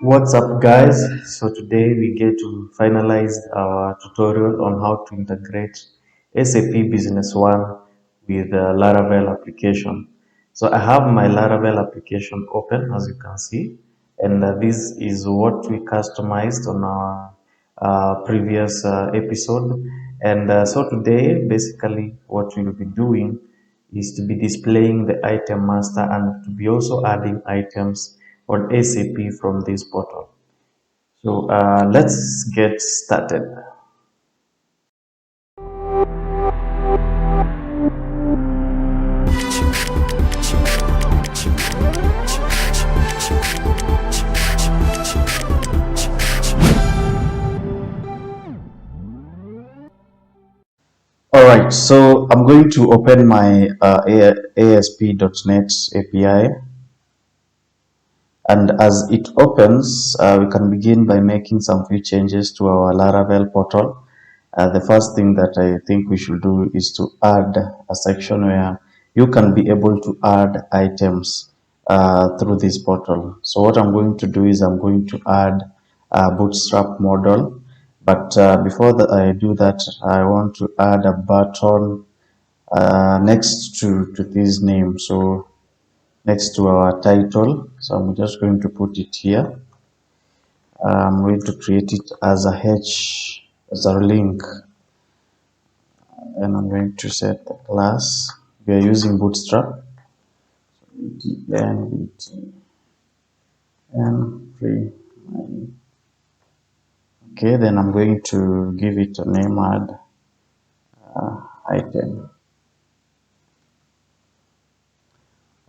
What's up, guys? So today we get to finalize our tutorial on how to integrate SAP Business One with the Laravel application. So I have my Laravel application open, as you can see, and this is what we customized on our previous episode. And so today, basically, what we will be doing is to be displaying the item master and to be also adding items on SAP from this portal. So let's get started. All right, so I'm going to open my ASP.NET API, and as it opens, we can begin by making some few changes to our Laravel portal. The first thing that I think we should do is to add a section where you can be able to add items through this portal. So what I'm going to do is I'm going to add a bootstrap model. But before that I do that, I want to add a button next to this name. So next to our title. So I'm just going to put it here. I'm going to create it as a H, as a link, and I'm going to set the class. We are using Bootstrap. And free. Okay, then I'm going to give it a name, add item.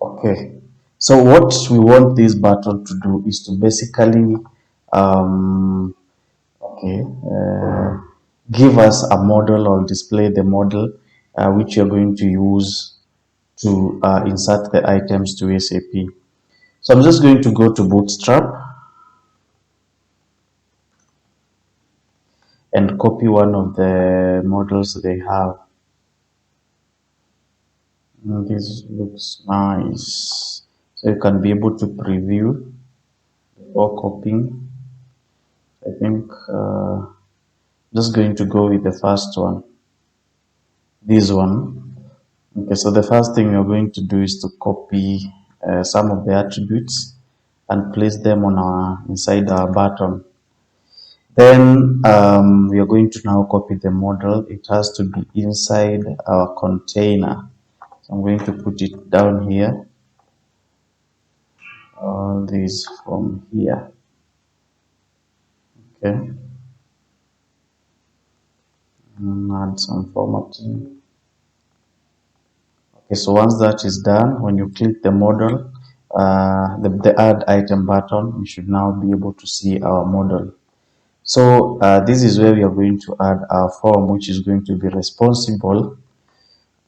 Okay, so what we want this button to do is to basically okay, give us a model or display the model which you're going to use to insert the items to SAP. So I'm just going to go to Bootstrap and copy one of the models they have. This looks nice. So you can be able to preview before copying. I think just going to go with the first one, this one. Okay, so the first thing you're going to do is to copy some of the attributes and place them on our inside our button. Then we are going to now copy the model. It has to be inside our container. So I'm going to put it down here. All these from here. Okay. And add some formatting. Okay, so once that is done, when you click the model, the add item button, you should now be able to see our model. So this is where we are going to add our form, which is going to be responsible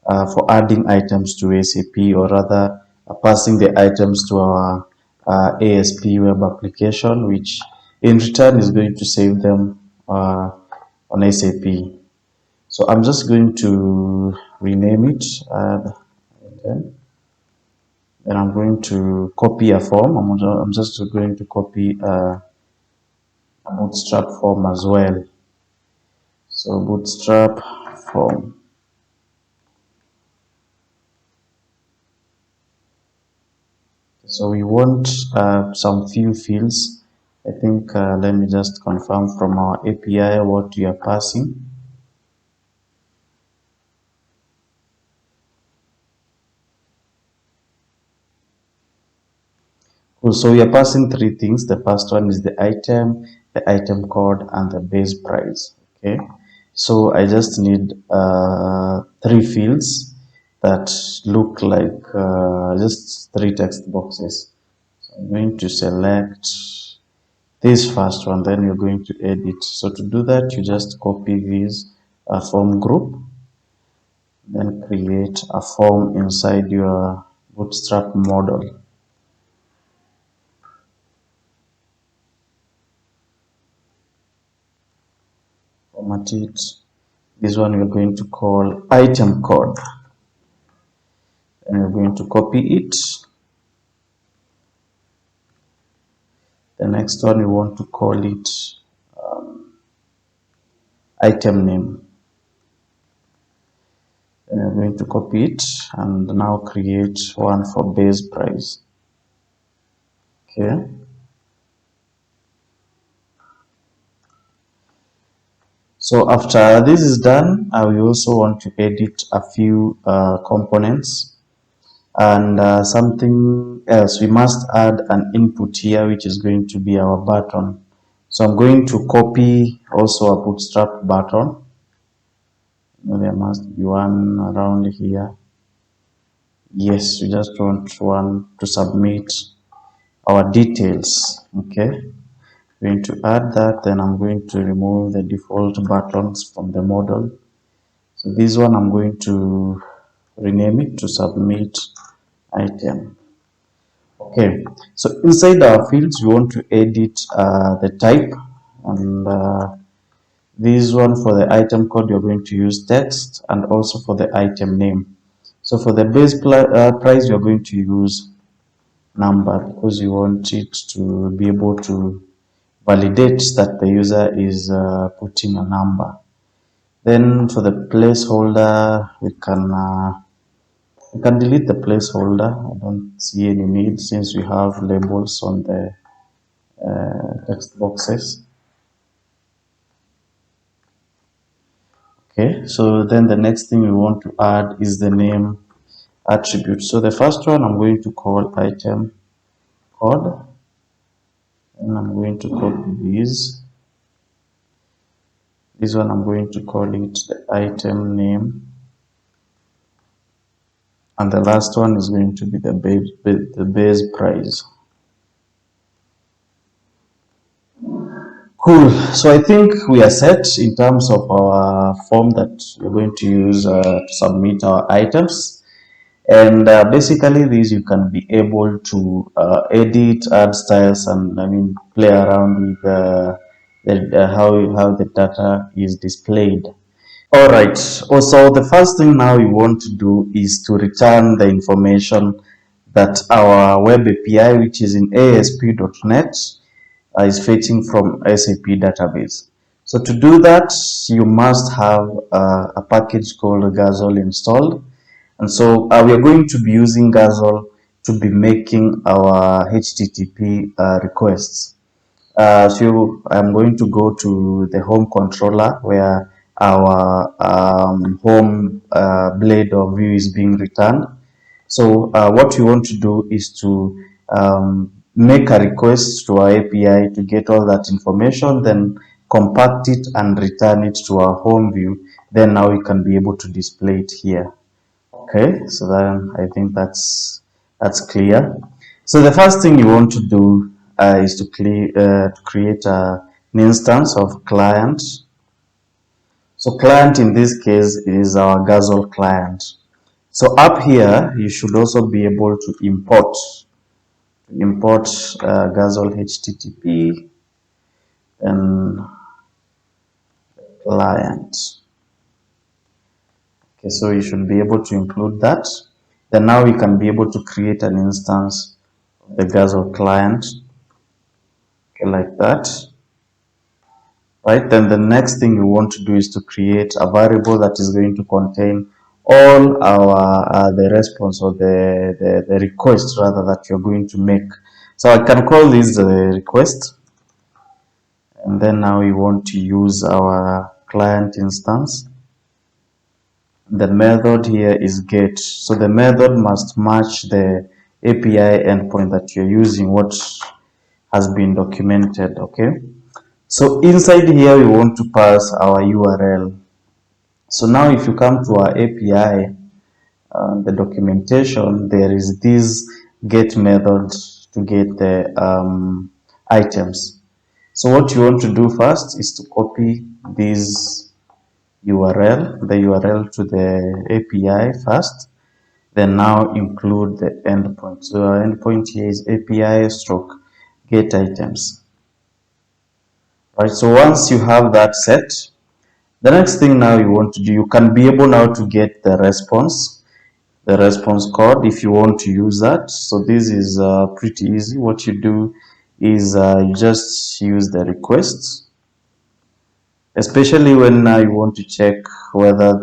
for adding items to SAP, or rather passing the items to our ASP web application, which in return is going to save them on SAP. So I'm just going to rename it. Okay. Then I'm going to copy a form. I'm just going to copy a bootstrap form as well. So bootstrap form. So we want some few fields. I think let me just confirm from our API what we are passing. Cool. So we are passing three things. The first one is the item code, and the base price. Okay. So I just need three fields that look like just three text boxes. So I'm going to select this first one, then you're going to edit. So to do that, you just copy this form group, then create a form inside your bootstrap model. Format it. This one we're going to call item code, and we're going to copy it. The next one, we want to call it item name. Then we're going to copy it and now create one for base price. Okay. So after this is done, we also want to edit a few components, and something else. We must add an input here, which is going to be our button. So I'm going to copy also a bootstrap button. There must be one around here. Yes, we just want one to submit our details. Okay, going to add that. Then I'm going to remove the default buttons from the model. So this one I'm going to rename it to submit item. Okay, so inside our fields we want to edit the type, and this one for the item code you're going to use text, and also for the item name. So for the base price you're going to use number, because you want it to be able to validate that the user is putting a number. Then for the placeholder we can delete the placeholder. I don't see any need since we have labels on the text boxes. Okay, so then the next thing we want to add is the name attribute. So the first one I'm going to call item code, and I'm going to copy this one I'm going to call it the item name, and the last one is going to be the base price. Cool. So I think we are set in terms of our form that we're going to use to submit our items. And basically these you can be able to edit, add styles, and play around with how the data is displayed. All right. Also, the first thing now you want to do is to return the information that our web API, which is in ASP.NET, is fetching from SAP database. So to do that, you must have a package called Gazelle installed. And so we are going to be using Gazelle to be making our HTTP requests. So I'm going to go to the home controller where our home blade or view is being returned. So what we want to do is to make a request to our API to get all that information, then compact it and return it to our home view. Then now we can be able to display it here. Okay, so then I think that's clear. So the first thing you want to do is to create an instance of client. So client in this case is our Gazelle client. So up here you should also be able to import Gazelle HTTP and client. Okay, so you should be able to include that. Then now we can be able to create an instance of the Gazelle client, okay, like that. Right, then the next thing you want to do is to create a variable that is going to contain all our the response or the request rather that you're going to make. So I can call this the request, and then now we want to use our client instance. The method here is get. So the method must match the API endpoint that you're using, what has been documented. Okay, so inside here we want to pass our URL. So now if you come to our API, the documentation, there is this get method to get the items. So what you want to do first is to copy this URL, the URL to the API first, then now include the endpoint. So our endpoint here is API stroke get items. Right, so once you have that set, the next thing now you want to do, you can be able now to get the response code if you want to use that. So this is pretty easy. What you do is you just use the requests, especially when you want to check whether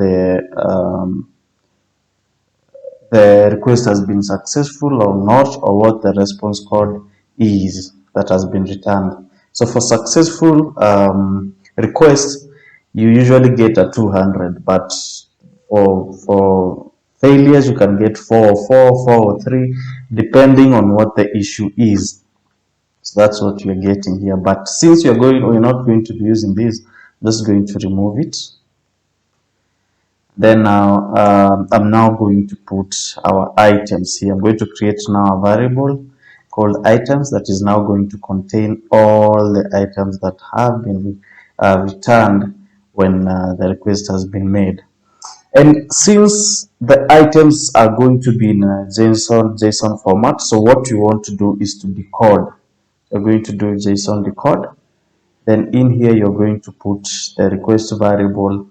the request has been successful or not, or what the response code is that has been returned. So for successful requests, you usually get a 200, but for failures, you can get 4 or 3, depending on what the issue is. So that's what you're getting here. But since we're not going to be using this, I'm just going to remove it. Then now I'm now going to put our items here. I'm going to create now a variable called items that is now going to contain all the items that have been returned when the request has been made. And since the items are going to be in a JSON format, so what you want to do is to decode. You're going to do JSON decode. Then in here, you're going to put the request variable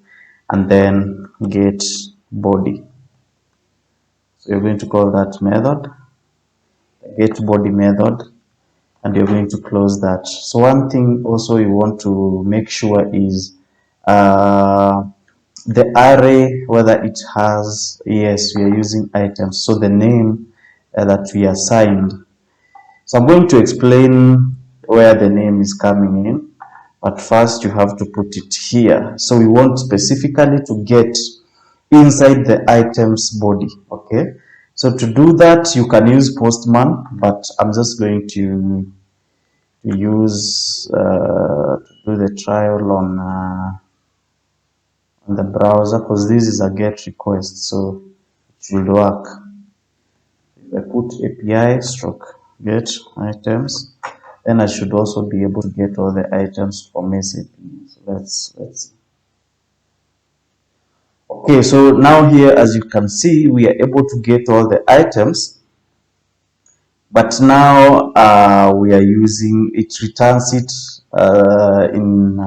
and then get body. So you're going to call that method, get body method, and you're going to close that. So one thing also you want to make sure is the array, whether it has, yes, we are using items, so the name that we assigned. So I'm going to explain where the name is coming in, but first you have to put it here. So we want specifically to get inside the items body. Okay, so to do that you can use Postman, but I'm just going to use to do the trial on the browser, because this is a get request, so it should work. If I put API stroke get items, then I should also be able to get all the items from SAP. So let's see. Okay, so now here, as you can see, we are able to get all the items, but now we are using it, returns it in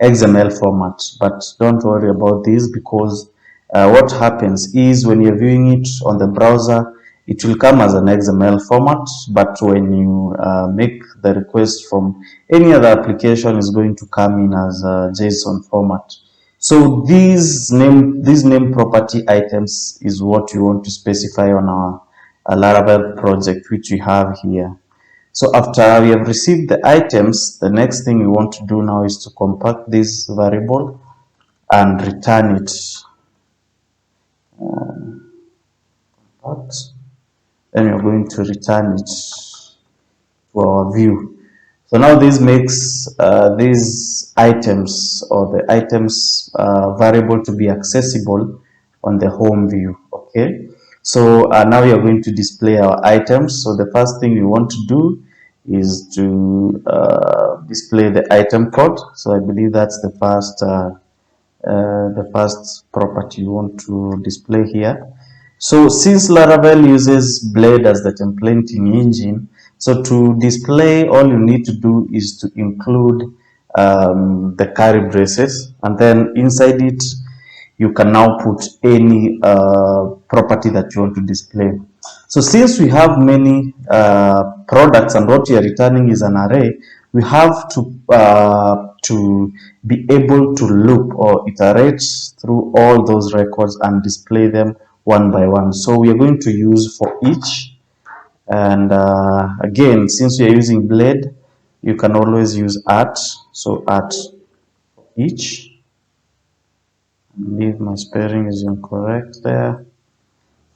XML format. But don't worry about this, because what happens is when you're viewing it on the browser, it will come as an XML format, but when you make the request from any other application, it's going to come in as a JSON format. So these name property items is what you want to specify on our Laravel project, which we have here. So after we have received the items, the next thing we want to do now is to compact this variable and return it. Then we're going to return it to our view. So now this makes these items, or the items variable, to be accessible on the home view. Okay, so now we are going to display our items. So the first thing we want to do is to display the item code. So I believe that's the first property you want to display here. So since Laravel uses Blade as the templating engine, so to display, all you need to do is to include the curly braces, and then inside it you can now put any property that you want to display. So since we have many products and what we are returning is an array, we have to be able to loop or iterate through all those records and display them one by one. So we are going to use for each, and again, since we are using Blade, you can always use at. So at each, I believe my spelling is incorrect there.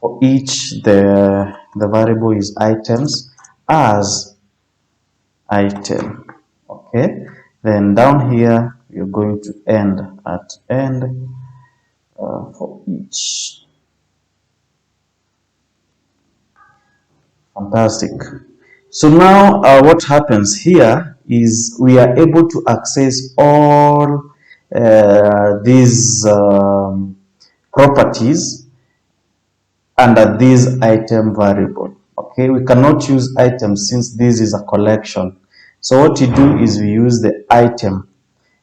For each, the variable is items as item. Okay, then down here you're going to end at end for each. Fantastic. So now what happens here is we are able to access all these properties under this item variable. Okay, we cannot use items since this is a collection. So what you do is we use the item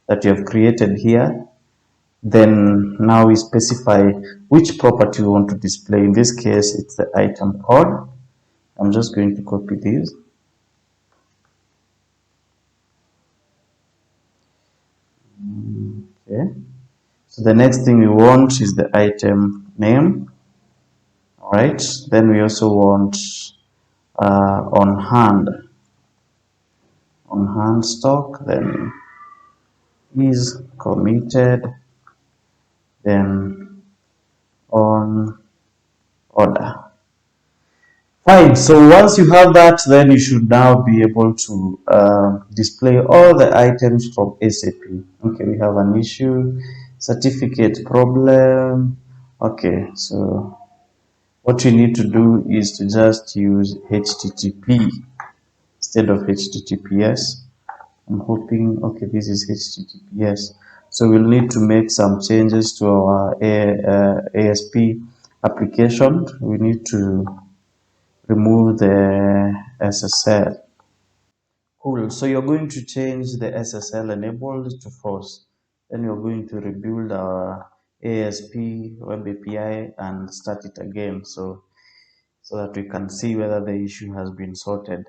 that you have created here. Then now we specify which property we want to display. In this case, it's the item code. I'm just going to copy this. So the next thing we want is the item name. All right. Then we also want on hand stock. Then is committed. Then on order. Fine. So once you have that, then you should now be able to display all the items from SAP. Okay, we have an issue, certificate problem. Okay, so what you need to do is to just use HTTP instead of HTTPS. I'm hoping, okay, this is HTTPS. So we'll need to make some changes to our ASP application. We need to remove the SSL. Cool. So you're going to change the SSL enabled to false. Then you're going to rebuild our ASP web API and start it again. So that we can see whether the issue has been sorted.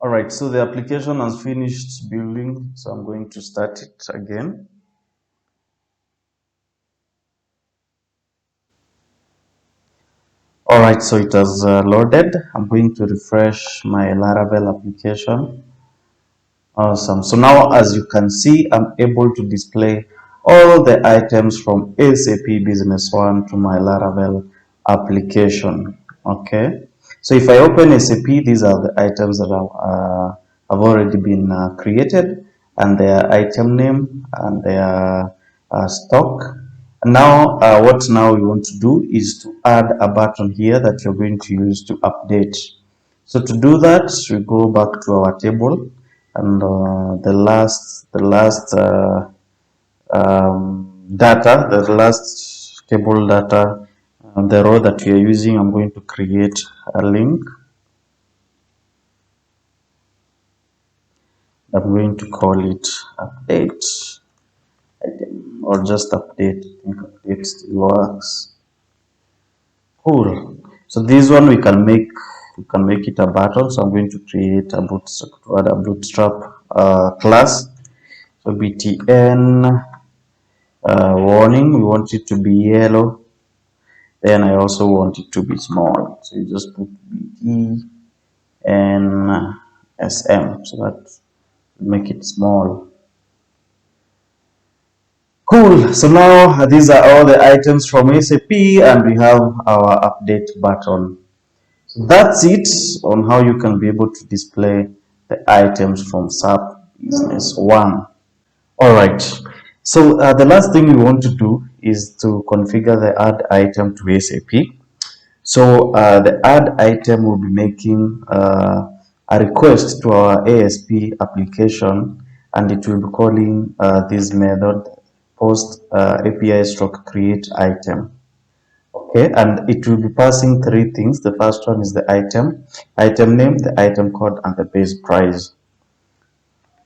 All right. So the application has finished building. So I'm going to start it again. All right. So it has loaded. I'm going to refresh my Laravel application. Awesome. So now, as you can see, I'm able to display all the items from SAP Business One to my Laravel application. Okay. So if I open SAP, these are the items that have already been created, and their item name and their stock. And now, what now we want to do is to add a button here that you're going to use to update. So to do that, we go back to our table, and the last table data, the row that we are using, I'm going to create a link. I'm going to call it update item, or just update. I think update still works. Cool. So this one we can make it a button. So I'm going to create a bootstrap class. So btn warning, we want it to be yellow. Then I also want it to be small. So you just put BENSM so that make it small. Cool. So now these are all the items from SAP, and we have our update button. So that's it on how you can be able to display the items from SAP Business One. All right. So the last thing we want to do is to configure the add item to SAP. So the add item will be making a request to our ASP application, and it will be calling this method post API stroke create item. Okay, and it will be passing three things. The first one is the item name, the item code, and the base price.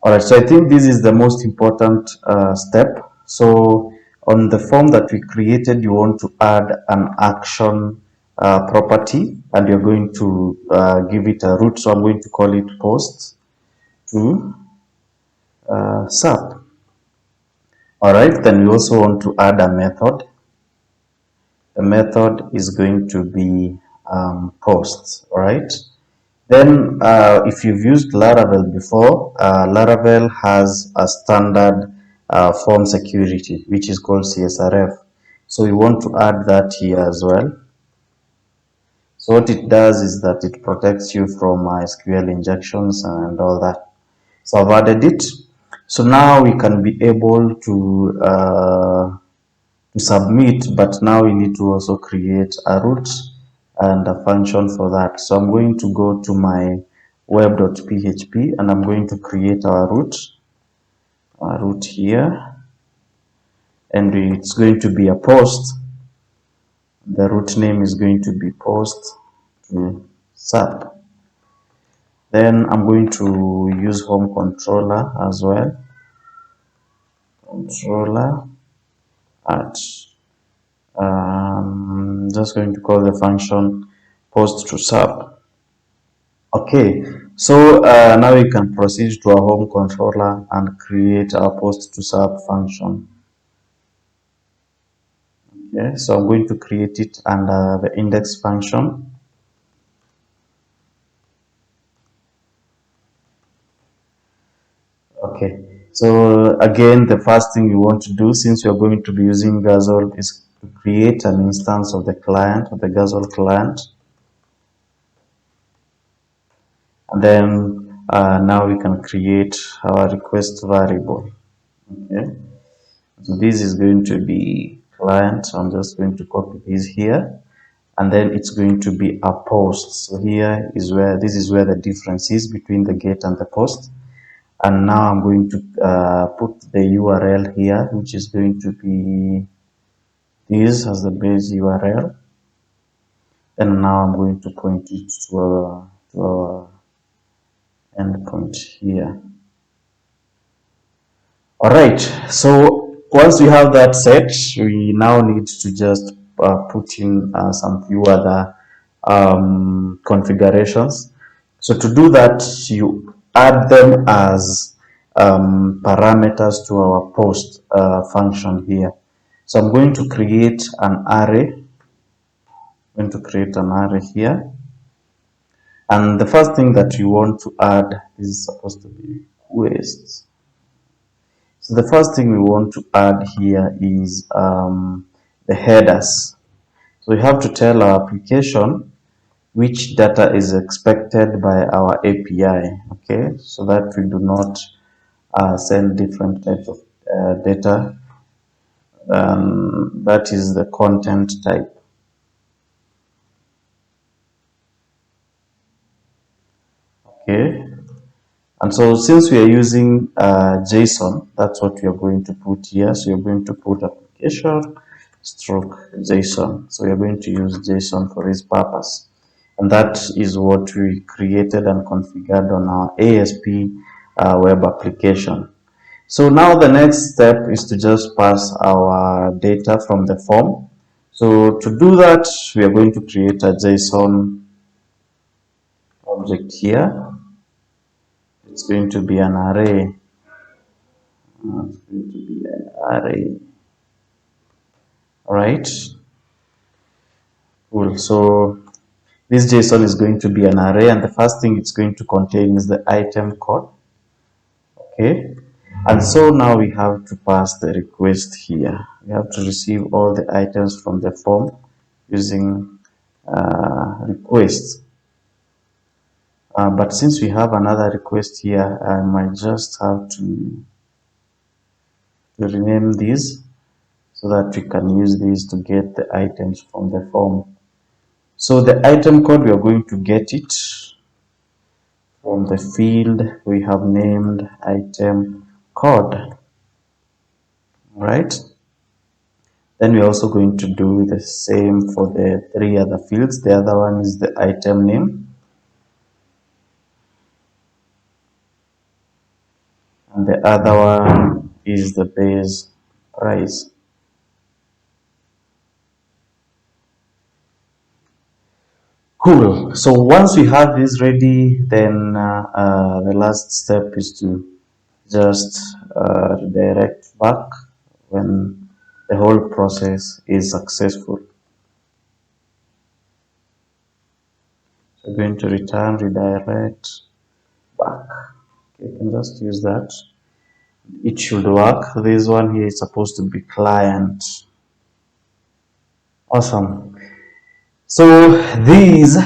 All right, so I think this is the most important step. So on the form that we created, you want to add an action property, and you're going to give it a root. So I'm going to call it post to SAP. All right, then we also want to add a method. The method is going to be post. All right. Then, if you've used Laravel before, Laravel has a standard form security, which is called CSRF. So we want to add that here as well. So what it does is that it protects you from SQL injections and all that. So I've added it. So now we can be able to submit, but now we need to also create a root and a function for that. So I'm going to go to my web.php, and I'm going to create our root here, and it's going to be a post. The root name is going to be post to SAP. Then I'm going to use home controller as well. Controller at just going to call the function post to SAP. Okay, So now we can proceed to our home controller and create our post to SAP function. Okay, so I'm going to create it under the index function. Okay, so again, the first thing you want to do, since you're going to be using Gazelle, is to create an instance of the client, of the Gazelle client. And then now we can create our request variable. Okay, so this is going to be client. So I'm just going to copy this here, and then it's going to be a post. So here is where this is where the difference is between the get and the post. And now I'm going to put the URL here, which is going to be this as the base URL. And now I'm going to point it to our endpoint here. All right, so once we have that set, we now need to just put in some few other configurations. So to do that, you add them as parameters to our post function here. So I'm going to create an array. I'm going to create an array here. And the first thing that you want to add is supposed to be request. So the first thing we want to add here is the headers. So we have to tell our application which data is expected by our API, okay, so that we do not send different types of data. That is the content type. Okay, and so since we are using JSON, that's what we are going to put here. So you're going to put application stroke JSON. So you're going to use JSON for this purpose. And that is what we created and configured on our ASP web application. So now the next step is to just pass our data from the form. So to do that, we are going to create a JSON object here. It's going to be an array. It's going to be an array. All right. Cool. So this JSON is going to be an array, and the first thing it's going to contain is the item code. Okay. And so now we have to pass the request here. We have to receive all the items from the form using request. But since we have another request here, I might just have to rename these so that we can use these to get the items from the form. So the item code, we are going to get it from the field we have named item code, right? Then we're also going to do the same for the three other fields. The other one is the item name, and the other one is the base price. Cool. So once we have this ready, then the last step is to just redirect back when the whole process is successful. So we're going to return redirect back. Okay, you can just use that. It should work. This one here is supposed to be client. Awesome. So these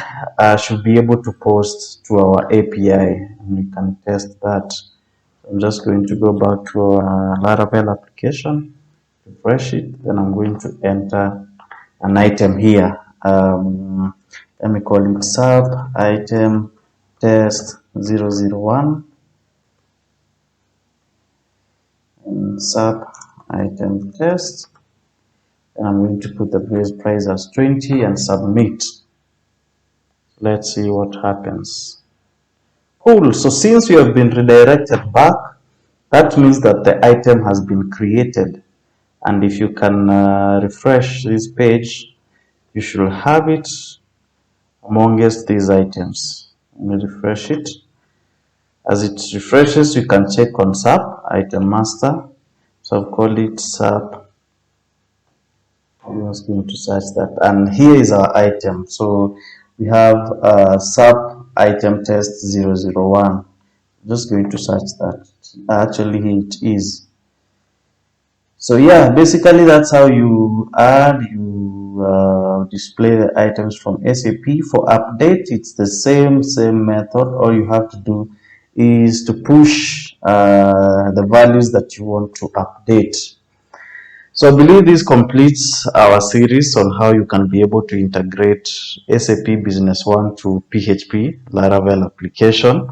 should be able to post to our API, and we can test that. I'm just going to go back to our Laravel application, refresh it, then I'm going to enter an item here. Let me call it sub item test 001 and sub item test. And I'm going to put the base price as 20 and submit. Let's see what happens. Cool. So since we have been redirected back, that means that the item has been created. And if you can refresh this page, you should have it amongst these items. Let me refresh it. As it refreshes, you can check on SAP item master. So I've called it SAP. I'm just going to search that, and here is our item. So we have SAP item test 001. Just going to search that. Actually, here it is. So yeah, basically that's how you add, you display the items from SAP. For update, it's the same method. All you have to do is to push the values that you want to update. So I believe this completes our series on how you can be able to integrate SAP Business One to PHP Laravel application.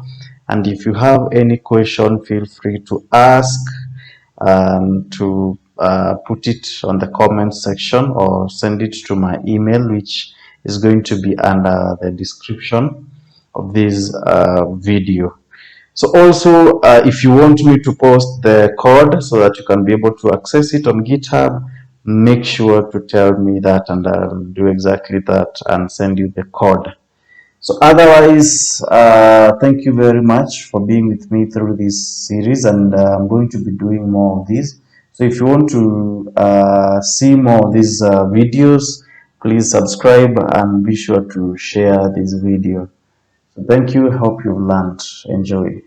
And if you have any question, feel free to ask and to put it on the comment section or send it to my email, which is going to be under the description of this video. So also, if you want me to post the code so that you can be able to access it on GitHub, make sure to tell me that, and I'll do exactly that and send you the code. So otherwise, thank you very much for being with me through this series, and I'm going to be doing more of these. So if you want to see more of these videos, please subscribe and be sure to share this video. So thank you. Hope you've learned. Enjoy.